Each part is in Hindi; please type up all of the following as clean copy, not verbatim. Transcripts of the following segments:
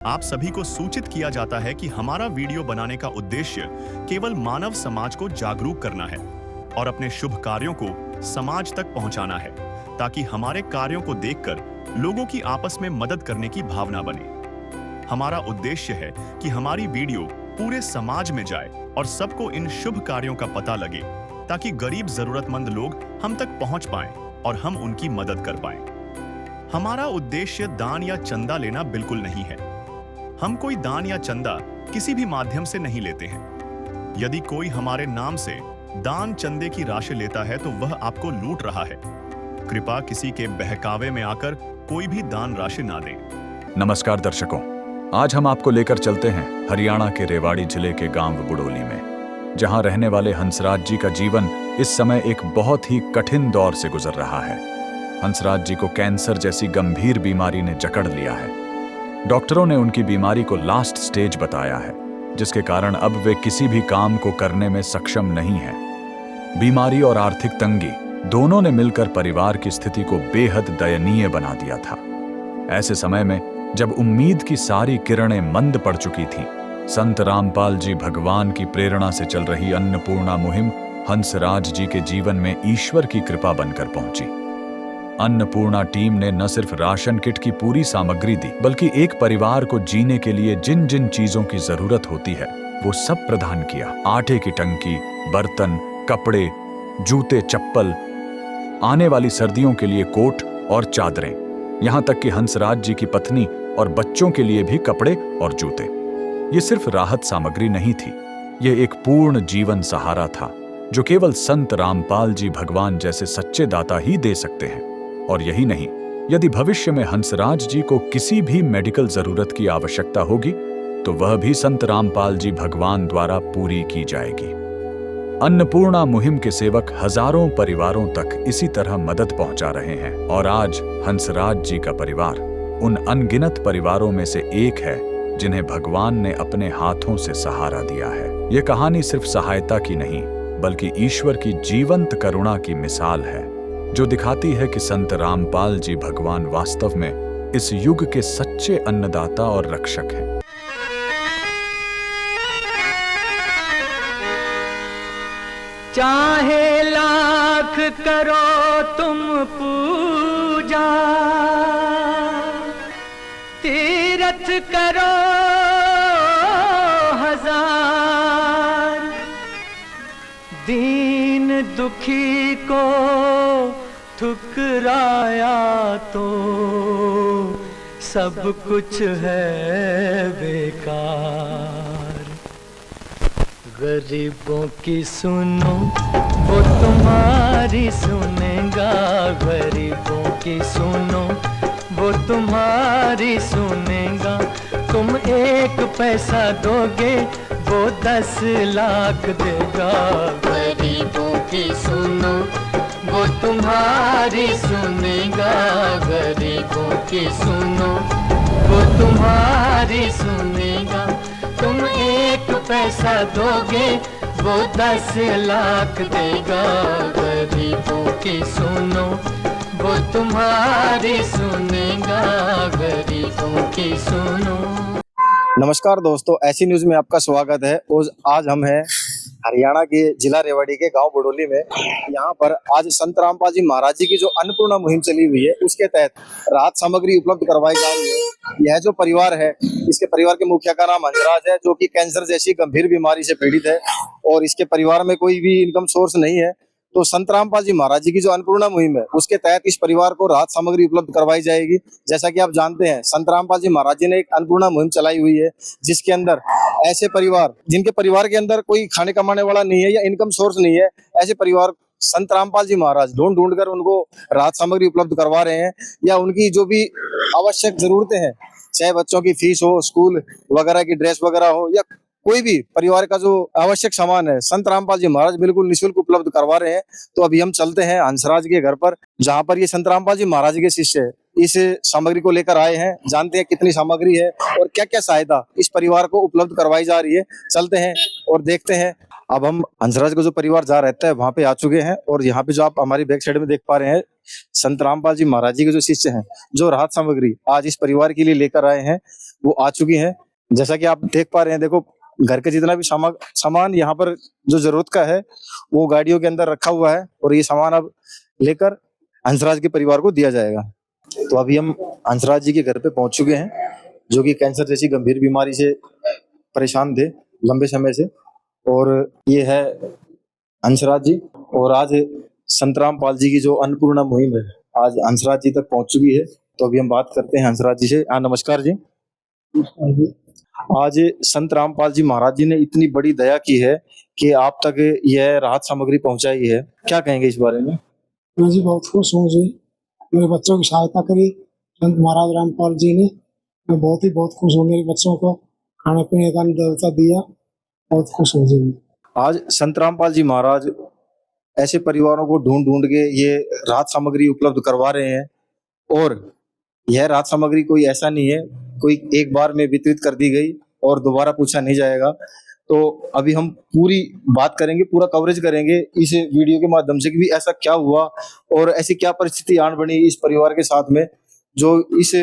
आप सभी को सूचित किया जाता है कि हमारा वीडियो बनाने का उद्देश्य केवल मानव समाज को जागरूक करना है और अपने शुभ कार्यों को समाज तक पहुंचाना है, ताकि हमारे कार्यों को देखकर लोगों की आपस में मदद करने की भावना बने। हमारा उद्देश्य है कि हमारी वीडियो पूरे समाज में जाए और सबको इन शुभ कार्यों का पता लगे, ताकि गरीब जरूरतमंद लोग हम तक पहुंच पाएं और हम उनकी मदद कर पाएं। हमारा उद्देश्य दान या चंदा लेना बिल्कुल नहीं है। हम कोई दान या चंदा किसी भी माध्यम से नहीं लेते हैं। यदि कोई हमारे नाम से दान चंदे की राशि लेता है तो वह आपको लूट रहा है। कृपया किसी के बहकावे में आकर कोई भी दान राशि ना दें। नमस्कार दर्शकों, आज हम आपको लेकर चलते हैं हरियाणा के रेवाड़ी जिले के गांव बुड़ोली में, जहां रहने वाले हंसराज जी का जीवन इस समय एक बहुत ही कठिन दौर से गुजर रहा है। हंसराज जी को कैंसर जैसी गंभीर बीमारी ने जकड़ लिया है। डॉक्टरों ने उनकी बीमारी को लास्ट स्टेज बताया है, जिसके कारण अब वे किसी भी काम को करने में सक्षम नहीं हैं। बीमारी और आर्थिक तंगी दोनों ने मिलकर परिवार की स्थिति को बेहद दयनीय बना दिया था। ऐसे समय में जब उम्मीद की सारी किरणें मंद पड़ चुकी थीं, संत रामपाल जी भगवान की प्रेरणा से चल रही अन्नपूर्णा मुहिम हंसराज जी के जीवन में ईश्वर की कृपा बनकर पहुंची। अन्नपूर्णा टीम ने न सिर्फ राशन किट की पूरी सामग्री दी, बल्कि एक परिवार को जीने के लिए जिन जिन चीजों की जरूरत होती है वो सब प्रदान किया। आटे की टंकी, बर्तन, कपड़े, जूते, चप्पल, आने वाली सर्दियों के लिए कोट और चादरें, यहाँ तक कि हंसराज जी की पत्नी और बच्चों के लिए भी कपड़े और जूते। ये सिर्फ राहत सामग्री नहीं थी, ये एक पूर्ण जीवन सहारा था जो केवल संत रामपाल जी भगवान जैसे सच्चे दाता ही दे सकते हैं। और यही नहीं, यदि भविष्य में हंसराज जी को किसी भी मेडिकल जरूरत की आवश्यकता होगी तो वह भी संत रामपाल जी भगवान द्वारा पूरी की जाएगी। अन्नपूर्णा मुहिम के सेवक हजारों परिवारों तक इसी तरह मदद पहुंचा रहे हैं और आज हंसराज जी का परिवार उन अनगिनत परिवारों में से एक है जिन्हें भगवान ने अपने हाथों से सहारा दिया है। यह कहानी सिर्फ सहायता की नहीं, बल्कि ईश्वर की जीवंत करुणा की मिसाल है, जो दिखाती है कि संत रामपाल जी भगवान वास्तव में इस युग के सच्चे अन्नदाता और रक्षक हैं। चाहे लाख करो तुम पूजा, तीरथ करो हजार, दीन दुखी को ठुकराया तो सब कुछ है बेकार। गरीबों की सुनो वो तुम्हारी सुनेगा, गरीबों की सुनो वो तुम्हारी सुनेगा। तुम 1 पैसा दोगे वो 10 लाख देगा। गरीबों की सुनो वो तुम्हारी सुनेगा, गरीबों की सुनो वो तुम्हारी सुनेगा। तुम 1 पैसा दोगे वो 10 लाख देगा। गरीबों की सुनो वो तुम्हारी सुनेगा, गरीबों की सुनो। नमस्कार दोस्तों, ऐसी न्यूज में आपका स्वागत है। और आज हम हैं हरियाणा के जिला रेवाड़ी के गांव बुड़ोली में। यहाँ पर आज संत रामपाल जी महाराज जी की जो अन्नपूर्णा मुहिम चली हुई है, उसके तहत राहत सामग्री उपलब्ध करवाई जा रही है। यह जो परिवार है, इसके परिवार के मुखिया का नाम हंसराज है, जो कि कैंसर जैसी गंभीर बीमारी से पीड़ित है और इसके परिवार में कोई भी इनकम सोर्स नहीं है। तो संत रामपाल जी महाराज जी की जो अन्नपूर्णा मुहिम है, उसके तहत इस परिवार को राहत सामग्री उपलब्ध करवाई जाएगी। जैसा कि आप जानते हैं, संत रामपाल जी महाराज जी ने एक अन्नपूर्णा मुहिम चलाई हुई है, जिसके अंदर ऐसे परिवार जिनके परिवार के अंदर कोई खाने कमाने वाला नहीं है या इनकम सोर्स नहीं है, ऐसे परिवार संत रामपाल जी महाराज ढूंढ ढूंढ कर उनको राहत सामग्री उपलब्ध करवा रहे हैं। या उनकी जो भी आवश्यक जरूरतें हैं, चाहे बच्चों की फीस हो, स्कूल वगैरह की ड्रेस वगैरह हो, या कोई भी परिवार का जो आवश्यक सामान है, संत रामपाल जी महाराज बिल्कुल निःशुल्क उपलब्ध करवा रहे हैं। तो अभी हम चलते हैं हंसराज के घर पर, जहाँ पर ये संत रामपाल जी महाराज के शिष्य इस सामग्री को लेकर आए हैं। जानते हैं कितनी सामग्री है और क्या क्या सहायता इस परिवार को उपलब्ध करवाई जा रही है। चलते हैं और देखते हैं। अब हम हंसराज का जो परिवार जहाँ रहता है वहां पे आ चुके हैं और यहाँ पे जो आप हमारी बैक साइड में देख पा रहे हैं, संत रामपाल जी महाराज जी के जो शिष्य हैं, जो राहत सामग्री आज इस परिवार के लिए लेकर आए हैं, वो आ चुकी हैं। जैसा कि आप देख पा रहे हैं, देखो घर का जितना भी सामान यहाँ पर जो जरूरत का है वो गाड़ियों के अंदर रखा हुआ है और ये सामान अब लेकर हंसराज के परिवार को दिया जाएगा। तो अभी हम हंसराज जी के घर पे पहुंच चुके हैं, जो कि कैंसर जैसी गंभीर बीमारी से परेशान थे लंबे समय से। और ये है हंसराज जी, और आज संतराम पाल जी की जो अन्नपूर्णा मुहिम है आज हंसराज जी तक पहुंच चुकी है। तो अभी हम बात करते हैं हंसराज जी से। हाँ, नमस्कार जी। आज संत रामपाल जी महाराज जी ने इतनी बड़ी दया की है कि आप तक यह राहत सामग्री पहुंचाई है, क्या कहेंगे इस बारे में? मैं जी बहुत खुश हूँ जी, मेरे बच्चों की सहायता करी संत महाराज रामपाल जी ने। मैं बहुत खुश हूँ, मेरे बच्चों को खाने पीने का देवता दिया, बहुत खुश हूँ जी। आज संत रामपाल जी महाराज ऐसे परिवारों को ढूंढ ढूंढ के ये राहत सामग्री उपलब्ध करवा रहे हैं, और यह राहत सामग्री कोई ऐसा नहीं है कोई एक बार में वितरित कर दी गई और दोबारा पूछा नहीं जाएगा। तो अभी हम पूरी बात करेंगे, पूरा कवरेज करेंगे इस वीडियो के माध्यम से कि भी ऐसा क्या हुआ और ऐसी क्या परिस्थिति आन बनी इस परिवार के साथ में जो इस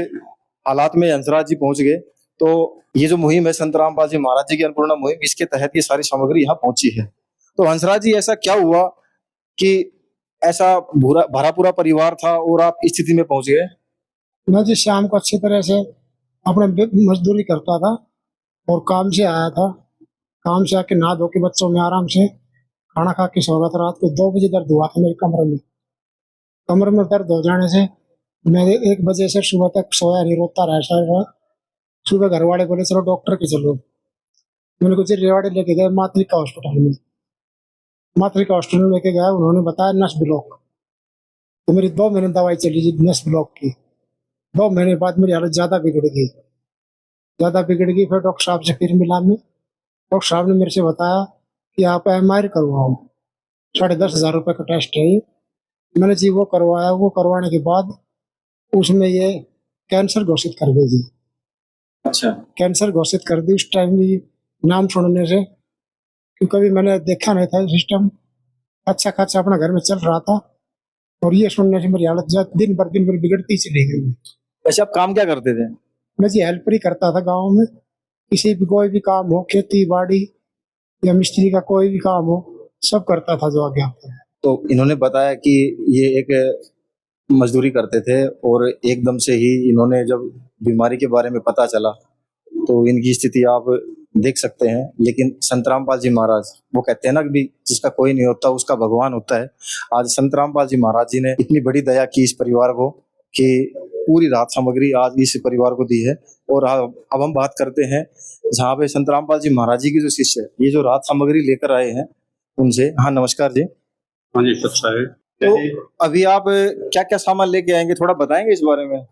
हालात में हंसराज जी पहुंच गए। तो ये जो मुहिम है संत रामपाल जी महाराज जी की अन्नपूर्णा मुहिम, इसके तहत ये सारी सामग्री यहाँ पहुंची है। तो हंसराज जी, ऐसा क्या हुआ कि ऐसा भरा पूरा परिवार था और आप इस स्थिति में पहुंच गए? मैं जी शाम को अच्छी तरह से अपने मजदूरी करता था और काम से आया था, काम से आके नहा धो के बच्चों में आराम से खाना खा के सो गया था। रात को 2 बजे दर्द हुआ था मेरे कमर में दर्द हो जाने से मैं 1 बजे से सुबह तक सोया नहीं, रोता रहा सारी रात। सुबह घर वाले बोले चलो डॉक्टर के चलो, मैंने कुछ रेवाड़ी लेके गए मातृका हॉस्पिटल में। मातृका हॉस्पिटल में लेके गया, उन्होंने बताया नस ब्लॉक। तो मेरी 2 महीने दवाई चली जी नस ब्लॉक की। 2 महीने बाद मेरी हालत ज्यादा बिगड़ गई। फिर डॉक्टर साहब से फिर मिला मैं, डॉक्टर साहब ने मेरे से बताया कि आप MRI करवाओ, 10,500 रुपये का टेस्ट है ये। मैंने जी वो करवाया, वो करवाने के बाद उसमें ये कैंसर घोषित कर दी जी। अच्छा, कैंसर घोषित कर दी उस टाइम भी नाम सुनने से, क्योंकि कभी मैंने देखा नहीं था सिस्टम। अच्छा खासा अपना घर में चल रहा था और ये सुनने से मेरी हालत दिन भर बिगड़ती चली गई। वैसे आप काम क्या करते थे? मैं जी हेल्पर ही करता था गाँव में, किसी भी कोई भी काम हो, खेती बाड़ी या मिस्त्री का कोई भी काम हो, सब करता था जो आगे आता है। तो इन्होंने बताया कि ये एक मजदूरी करते थे और एकदम से ही इन्होंने जब बीमारी के बारे में पता चला तो इनकी स्थिति आप देख सकते हैं। लेकिन संत रामपाल जी महाराज, वो कहते हैं ना कि भी जिसका कोई नहीं होता उसका भगवान होता है। आज संत रामपाल जी महाराज जी ने इतनी बड़ी दया की इस परिवार को कि पूरी राहत सामग्री आज इस परिवार को दी है। और अब हम बात करते हैं जहाँ पे संत रामपाल जी महाराज जी की जो शिष्य है ये जो राहत सामग्री लेकर आए हैं उनसे। हाँ, नमस्कार जी। हाँ जी, अच्छा है। तो अभी आप क्या क्या सामान लेके आएंगे, थोड़ा बताएंगे इस बारे में?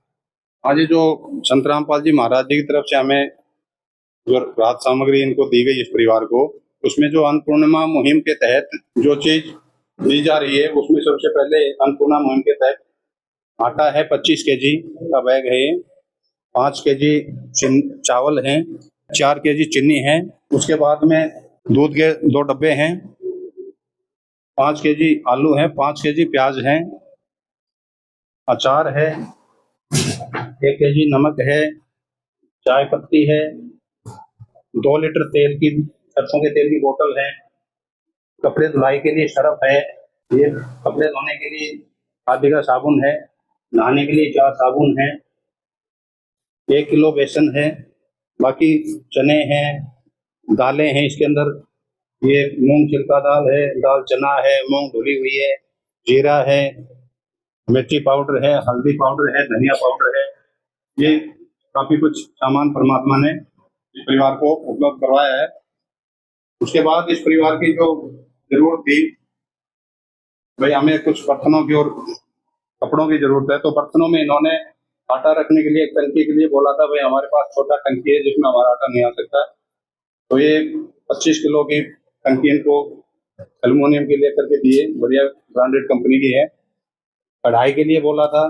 आज जो संत रामपाल जी महाराज जी की तरफ से हमें जो राहत सामग्री इनको दी गई इस परिवार को, उसमें जो अन्नपूर्णिमा मुहिम के तहत जो चीज दी जा रही है उसमें सबसे पहले अन्नपूर्णा मुहिम के तहत आटा है 25 kg का बैग है, 5 kg चावल है, 4 kg चीनी है, उसके बाद में दूध के 2 डब्बे हैं, 5 kg आलू है, 5 kg प्याज है, अचार है, 1 kg नमक है, चाय पत्ती है, 2 लीटर तेल की सरसों के तेल की बोतल है, कपड़े धुलाई के लिए सर्फ है, ये कपड़े धोने के लिए आदि का साबुन है, नहाने के लिए 4 साबुन है, 1 किलो बेसन है, बाकी चने हैं, दालें हैं इसके अंदर, ये मूंग छिलका दाल है, दाल चना है, मूंग धुली हुई है, जीरा है, मिर्ची पाउडर है, हल्दी पाउडर है, धनिया पाउडर है। ये काफी कुछ सामान परमात्मा ने इस परिवार को उपलब्ध करवाया है। उसके बाद इस परिवार की जो जरूरत थी, भाई हमें कुछ बर्तनों की और कपड़ों की जरूरत है, तो बर्तनों में इन्होंने आटा रखने के लिए एक टंकी के लिए बोला था, भाई हमारे पास छोटा टंकी है जिसमें हमारा आटा नहीं आ सकता, तो ये 25 किलो की टंकी इनको एल्युमिनियम की लेकर के दिए, बढ़िया ब्रांडेड कंपनी की है। कढ़ाई के लिए बोला था,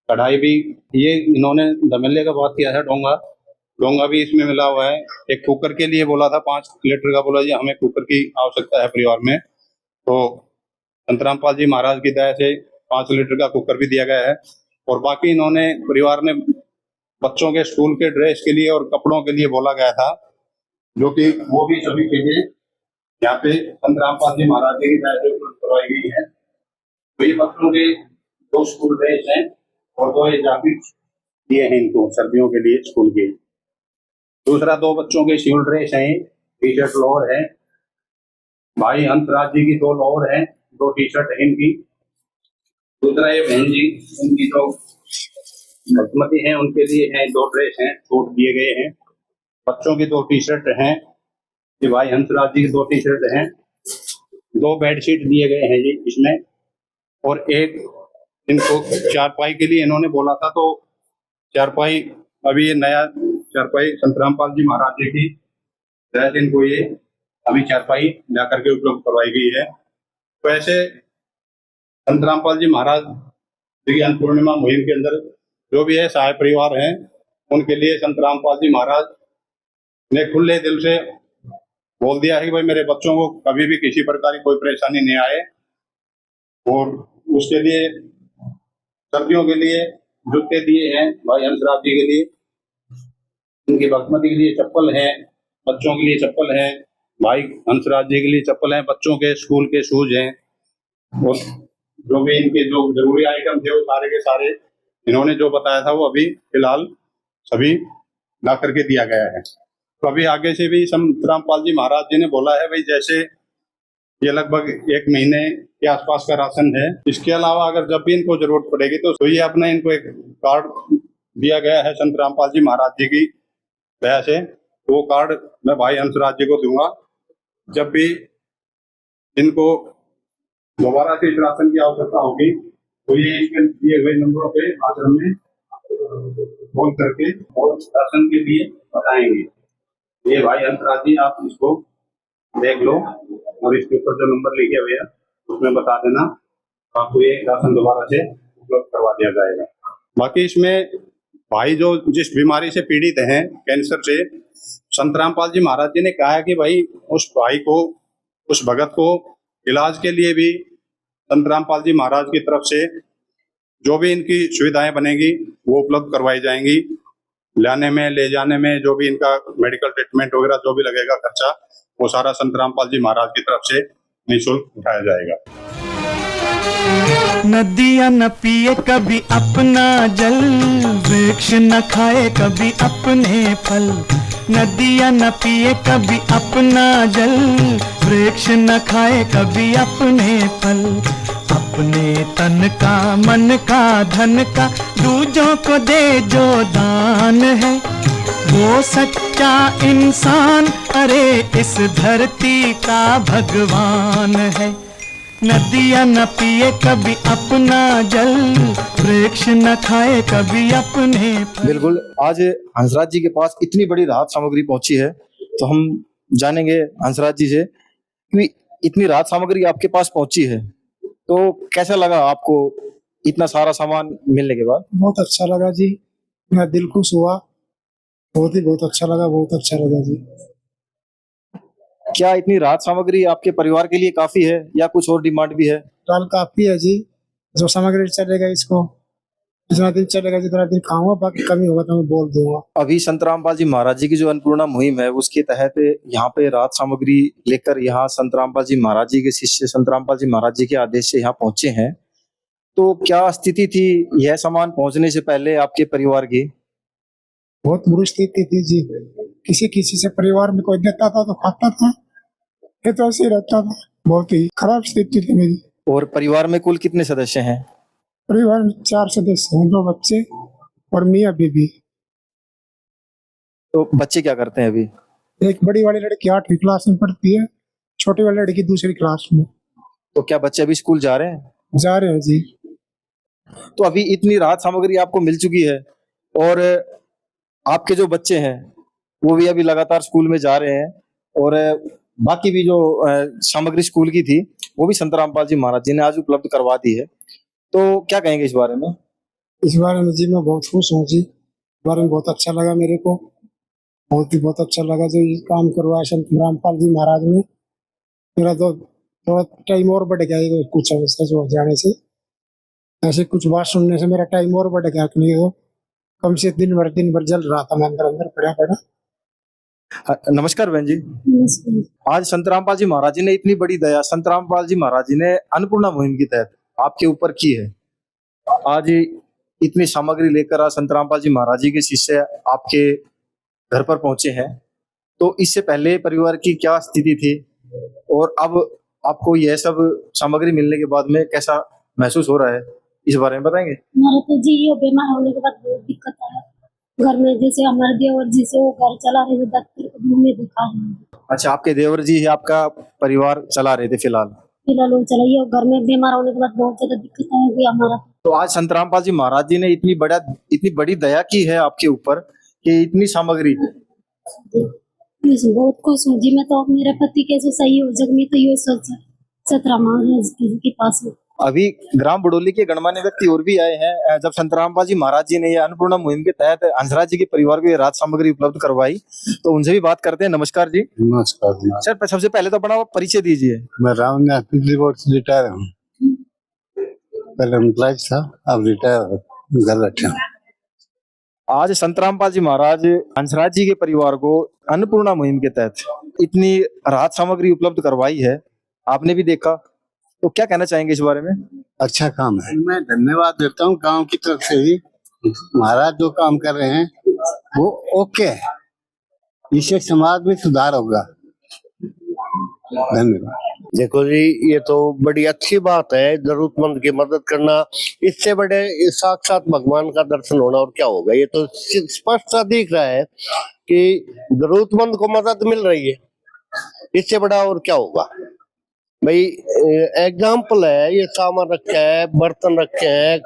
कढ़ाई भी ये इन्होंने धमेले का बात किया है, डोंगा भी इसमें मिला हुआ है। एक कुकर के लिए बोला था 5 लीटर का, बोला जी हमें कुकर की आवश्यकता है परिवार में, तो संत रामपाल जी महाराज की दया से 5 लीटर का कुकर भी दिया गया है। और बाकी इन्होंने परिवार ने बच्चों के स्कूल के ड्रेस के लिए और कपड़ों के लिए बोला गया था, जो कि वो भी सभी चीजें यहाँ पे संत रामपाल जी महाराज जी की दया से उपलब्ध करवाई गई है। तो ये बच्चों के 2 स्कूल ड्रेस हैं और 2 ये जैकेट दिए हैं इनको सर्दियों के लिए स्कूल के। दूसरा 2 बच्चों के सिविल ड्रेस हैं, टी शर्ट लोअर है। भाई हंसराज जी की 2 लोअर हैं, 2 टी शर्ट है इनकी। दूसरा ये बहन जी, इनकी जो बासमती हैं उनके लिए हैं 2 ड्रेस हैं, छूट दिए गए हैं। बच्चों की 2 टी शर्ट हैं, ये भाई हंसराज जी की 2 टी शर्ट हैं। 2 बेडशीट दिए गए हैं जी इसमें, और एक इनको चारपाई के लिए इन्होंने बोला था, तो चारपाई अभी ये नया चारपाई संत रामपाल जी महाराज जी की दया से इनको ये अभी चारपाई ला करके उपलब्ध करवाई गई है। तो ऐसे संत रामपाल जी महाराज जी की अन्नपूर्णिमा मुहिम के अंदर जो भी है सहाय परिवार हैं, उनके लिए संत रामपाल जी महाराज ने खुले दिल से बोल दिया है कि भाई मेरे बच्चों को कभी भी किसी प्रकार की कोई परेशानी नहीं आए। और उसके लिए सर्दियों के लिए जूते दिए हैं भाई हंसराज जी के लिए, उनकी बासमती के लिए चप्पल है, बच्चों के लिए चप्पल है, भाई हंसराज जी के लिए चप्पल है, बच्चों के स्कूल के शूज हैं, और जो भी इनके जो जरूरी आइटम थे वो सारे के सारे इन्होंने जो बताया था वो अभी फिलहाल सभी ला करके दिया गया है। तो अभी आगे से भी संत रामपाल जी महाराज जी ने बोला है भाई जैसे ये लगभग 1 महीने के आसपास का राशन है, इसके अलावा अगर जब भी इनको जरूरत पड़ेगी तो ये अपने इनको एक कार्ड दिया गया है संत रामपाल जी महाराज जी की दया से, वो कार्ड मैं भाई हंसराज जी को दूंगा। जब भी इनको दोबारा से इस राशन की आवश्यकता होगी तो ये इसके दिए हुए नंबरों पे आश्रम में फोन करके और राशन के लिए बताएंगे। ये भाई हंसराज जी आप इसको देख लो और इसके ऊपर जो नंबर लिखे हुए हैं उसमें बता देना, आपको ये राशन दोबारा से उपलब्ध करवा दिया जाएगा। बाकी इसमें भाई जो जिस बीमारी से पीड़ित हैं कैंसर से, संत रामपाल जी महाराज जी ने कहा है कि भाई उस भाई को, उस भगत को इलाज के लिए भी संत रामपाल जी महाराज की तरफ से जो भी इनकी सुविधाएं बनेगी वो उपलब्ध करवाई जाएंगी। लाने में, ले जाने में, जो भी इनका मेडिकल ट्रीटमेंट वगैरह जो भी लगेगा खर्चा, वो सारा संत रामपाल जी महाराज की तरफ से निःशुल्क उठाया जाएगा। नदियाँ न पिए कभी अपना जल, वृक्ष न खाए कभी अपने फल। नदियाँ न पिए कभी अपना जल, वृक्ष न खाए कभी अपने फल। अपने तन का, मन का, धन का दूजों को दे जो दान है, वो सच्चा इंसान अरे इस धरती का भगवान है। नदियाँ न पिए कभी अपना जल, वृक्ष न खाए कभी अपने फल। बिल्कुल, आज हंसराज जी के पास इतनी बड़ी राहत सामग्री पहुंची है, तो हम जानेंगे हंसराज जी से कि इतनी राहत सामग्री आपके पास पहुंची है तो कैसा लगा आपको इतना सारा सामान मिलने के बाद? बहुत अच्छा लगा जी, मेरा दिल खुश हुआ, बहुत अच्छा लगा, बहुत अच्छा लगा जी। क्या इतनी राहत सामग्री आपके परिवार के लिए काफी है या कुछ और डिमांड भी है? दाल काफी है जी, जो सामग्री चलेगा इसको जितना दिन चलेगा, जितना दिन खाऊंगा, बाकी कमी होगा तो मैं बोल दूंगा। अभी संत रामपाल जी महाराज जी की जो अन्नपूर्णा मुहिम है उसके तहत यहाँ पे राहत सामग्री लेकर यहाँ संत रामपाल जी महाराज जी के शिष्य संत रामपाल जी महाराज जी के आदेश से यहाँ पहुंचे हैं, तो क्या स्थिति थी यह सामान पहुंचने से पहले आपके परिवार की? बहुत बुरी स्थिति थी जी, किसी किसी से परिवार में कोई देता था तो खाता था, ये तो ऐसे ही रहता था, बहुत ही खराब स्थिति थी मेरी। और परिवार में कुल कितने सदस्य हैं? परिवार में 4 सदस्य हैं, 2 बच्चे और मियाँ बीबी। तो बच्चे क्या करते हैं अभी? एक बड़ी वाली लड़की 8वीं क्लास में पढ़ती है, छोटी वाली लड़की 2री क्लास में। तो क्या बच्चे अभी स्कूल जा रहे हैं? जा रहे हैं जी। तो अभी इतनी राहत सामग्री आपको मिल चुकी है और आपके जो बच्चे हैं वो भी अभी लगातार स्कूल में जा रहे हैं, और बाकी भी जो सामग्री स्कूल की थी वो भी संत रामपाल जी महाराज जी ने आज उपलब्ध करवा दी है, तो क्या कहेंगे इस बारे में? इस बारे में जी मैं बहुत खुश हूँ जी, इस बारे में बहुत अच्छा लगा मेरे को, बहुत अच्छा लगा जो ये काम करवाया संत रामपाल जी महाराज ने। मेरा तो थोड़ा टाइम और बढ़ गया है कुछ अवसर हो जाने से, ऐसे कुछ बात सुनने से मेरा टाइम और बढ़ गया कि नहीं, वो कम से दिन भर जल रहा था, मैं अंदर अंदर पड़ा पड़ा। नमस्कार बहन जी। आज संत रामपाल जी महाराज जी ने इतनी बड़ी दया संत रामपाल जी महाराज जी ने अन्नपूर्णा मुहिम के तहत आपके ऊपर की है। आज इतनी सामग्री लेकर आज संत रामपाल जी महाराज जी के शिष्य आपके घर पर पहुंचे हैं, तो इससे पहले परिवार की क्या स्थिति थी और अब आपको यह सब सामग्री मिलने के बाद में कैसा महसूस हो रहा है, इस बारे में बताएंगे? हमारा तो जी ये बीमार होने के बाद बहुत दिक्कत है घर में। जैसे हमारे देवर जी से वो घर चला रहे थे, डॉक्टर को भी में दिखा रहे हैं। अच्छा, आपके देवर जी है आपका परिवार चला रहे थे फिलहाल वो चलाइए। घर में बीमार होने के बाद बहुत ज्यादा दिक्कत है हमारा। तो आज संत रामपाल जी महाराज जी ने इतनी बड़ी दया की है आपके ऊपर कि इतनी सामग्री। बहुत खुश हूँ जी मैं तो। मेरे पति कैसे सही हो जग में तो ये सोच सतरा महाराज के पास में। अभी ग्राम बुडोली के गणमान्य व्यक्ति और भी आए हैं। जब संत रामपाल जी महाराज जी ने ये अन्नपूर्णा मुहिम के तहत हंसराज जी के परिवार को ये राहत सामग्री उपलब्ध करवाई, तो उनसे भी बात करते हैं। नमस्कार जी। नमस्कार सर, सबसे पहले तो अपना परिचय दीजिए। मैं राम बोर्ड से रिटायर हूँ। पहले एम्प्लॉय था, अब रिटायर घर बैठे हूँ। आज संत रामपाल जी महाराज हंसराज जी के परिवार को अन्नपूर्णा मुहिम के तहत इतनी राहत सामग्री उपलब्ध करवाई है, आपने भी देखा, तो क्या कहना चाहेंगे इस बारे में? अच्छा काम है, मैं धन्यवाद देता हूँ गांव की तरफ से भी। महाराज जो काम कर रहे हैं वो ओके है, इससे समाज में सुधार होगा। धन्यवाद। देखो जी, ये तो बड़ी अच्छी बात है, जरूरतमंद की मदद करना। इससे बड़े साक्षात भगवान का दर्शन होना और क्या होगा। ये तो स्पष्ट सा दिख रहा है कि जरूरतमंद को मदद मिल रही है, इससे बड़ा और क्या होगा भाई। एग्जाम्पल है, ये सामान रखे है, बर्तन रखे हैं,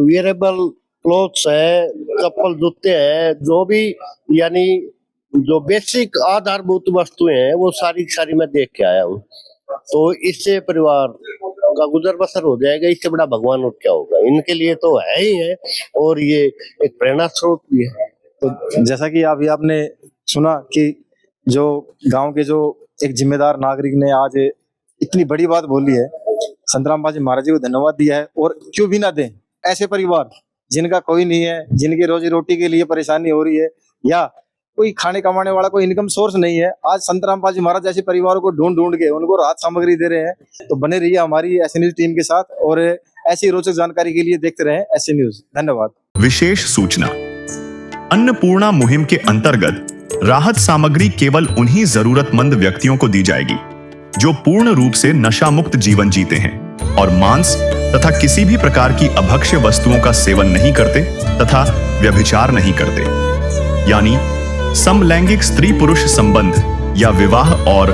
वेयरेबल क्लोथ्स है, चप्पल जूते हैं, जो भी यानी जो बेसिक आधारभूत वस्तुएं हैं वो सारी मैं देख के आया हूँ। तो इससे परिवार का गुजर बसर हो जाएगा, इससे बड़ा भगवान और क्या होगा। इनके लिए तो है ही है और ये एक प्रेरणा स्रोत भी है। तो जैसा कि अभी आपने सुना कि जो गांव के जो एक जिम्मेदार नागरिक ने आज इतनी बड़ी बात बोली है, संत रामपाल जी महाराज जी को धन्यवाद दिया है। और क्यों भी ना दें, ऐसे परिवार जिनका कोई नहीं है, जिनकी रोजी रोटी के लिए परेशानी हो रही है या कोई खाने कमाने वाला कोई इनकम सोर्स नहीं है, आज संत रामपाल जी महाराज जैसे परिवारों को ढूंढ के उनको राहत सामग्री दे रहे हैं। तो बने रहिए हमारी ऐसे न्यूज टीम के साथ और ऐसी रोचक जानकारी के लिए देखते रहें ऐसे न्यूज। धन्यवाद। विशेष सूचना, अन्नपूर्णा मुहिम के अंतर्गत राहत सामग्री केवल उन्हीं जरूरतमंद व्यक्तियों को दी जाएगी जो पूर्ण रूप से नशा मुक्त जीवन जीते हैं और मांस तथा किसी भी प्रकार की अभक्ष्य वस्तुओं का सेवन नहीं करते तथा व्यभिचार नहीं करते, यानी समलैंगिक स्त्री पुरुष संबंध या विवाह और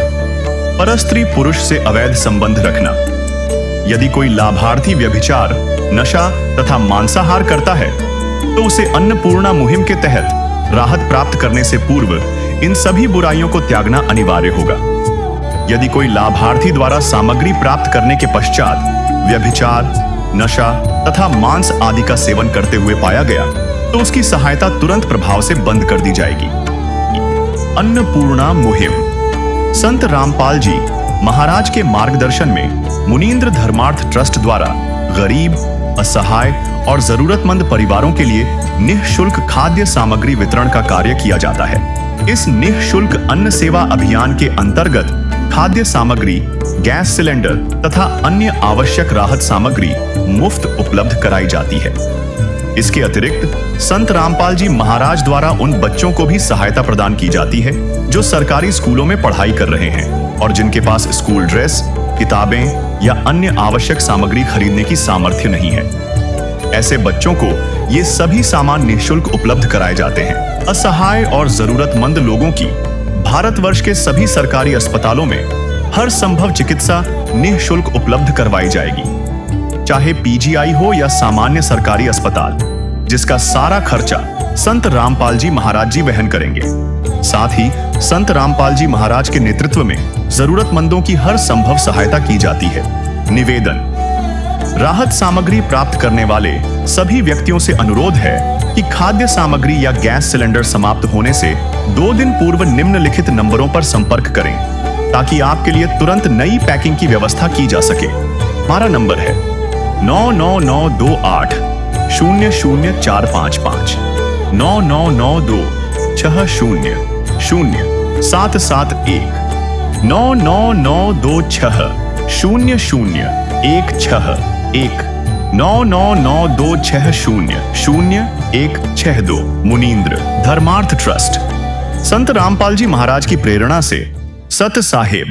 परस्त्री पुरुष से अवैध संबंध रखना। यदि कोई लाभार्थी व्यभिचार, नशा तथा मांसाहार करता है तो उसे अन्नपूर्णा मुहिम के तहत राहत प्राप्त करने से पूर्व इन सभी बुराइयों को त्यागना अनिवार्य होगा। यदि कोई लाभार्थी द्वारा सामग्री प्राप्त करने के पश्चात व्यभिचार, नशा तथा मांस आदि का सेवन करते हुए पाया गया तो उसकी सहायता तुरंत प्रभाव से बंद कर दी जाएगी। अन्नपूर्णा मुहिम संत रामपाल जी महाराज के मार्गदर्शन में मुनींद्र धर्मार्थ ट्रस्ट द्वारा गरीब, असहाय और जरूरतमंद परिवारों के लिए निःशुल्क खाद्य सामग्री वितरण का कार्य किया जाता है। इस निःशुल्क अन्न सेवा अभियान के अंतर्गत खाद्य सामग्री, गैस सिलेंडर तथा अन्य आवश्यक राहत सामग्री मुफ्त उपलब्ध कराई जाती है। इसके अतिरिक्त संत रामपाल जी महाराज द्वारा उन बच्चों को भी सहायता प्रदान की जाती है जो सरकारी स्कूलों में पढ़ाई कर रहे हैं और जिनके पास स्कूल ड्रेस, किताबें या अन्य आवश्यक सामग्री खरीदने की सामर्थ्य नहीं है। ऐसे बच्चों को ये सभी सामान निःशुल्क उपलब्ध कराए जाते हैं। असहाय और जरूरतमंद लोगों की भारतवर्ष के सभी सरकारी अस्पतालों में हर संभव चिकित्सा निःशुल्क उपलब्ध करवाई जाएगी, चाहे पीजीआई हो या सामान्य सरकारी अस्पताल, जिसका सारा खर्चा संत रामपाल जी महाराज जी वहन करेंगे। साथ ही संत रामपाल जी महाराज के नेतृत्व में जरूरतमंदों की हर संभव सहायता की जाती है। निवेदन, राहत सामग्री प्राप्त करने वाले सभी व्यक्तियों से अनुरोध है कि खाद्य सामग्री या गैस सिलेंडर समाप्त होने से 2 दिन पूर्व निम्नलिखित नंबरों पर संपर्क करें ताकि आपके लिए तुरंत नई पैकिंग की व्यवस्था की जा सके। हमारा नंबर है 99928 00455 9992 60 0771 99926 0016 99926000162 मुनींद्र धर्मार्थ ट्रस्ट। संत रामपाल जी महाराज की प्रेरणा से सत साहिब